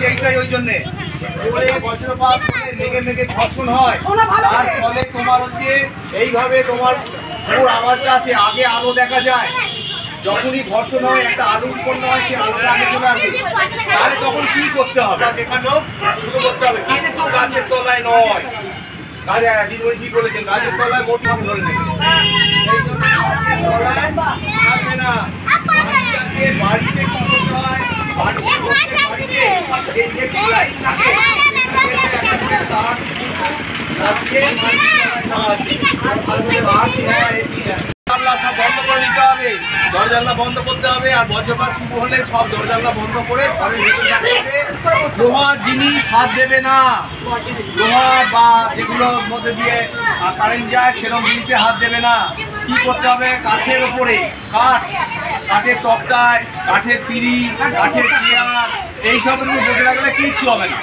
এইটাই ওই জন্যে বজ্রপাত মেঘে মেঘে ঘর্ষণ হয়, তার ফলে তোমার হচ্ছে এইভাবে তোমার আওয়াজটা আসে। আগে আলো দেখা যায়, যখনই ঘর্ষণ হয় একটা আলো উৎপন্ন হয়, সেই আলোটা আগে চলে আসে। তাহলে তখন কি করতে হবে? যেখানেও শুরু করতে হবে, কিন্তু গাছের তলায় নয়। কি বলেছেন, গাছের তলায় মোট মাছ ধরে নেবে, সেই জন্য গাছের তলায় থাকবে না। বাড়িতে কি করতে হয়? বাড়িতে এই যে লাইন থাকে, বন্ধ করে নিতে হবে, দরজা বন্ধ করতে হবে। আর বজ্রপাত শুরু হলে সব দরজা বন্ধ করে ঘরের ভেতর রাখতে হবে। লোহার জিনিস হাত দেবে না, লোহা বা যেগুলোর মধ্যে দিয়ে কারেন্ট যায় সেরকম জিনিসে হাত দেবে না। কি করতে হবে? কাঠের ওপরে, কাঠের তক্তায়, কাঠের পিঁড়ি, কাঠের চেয়ার, এইসবের উপর বসে রাখলে কিচ্ছু হবে না।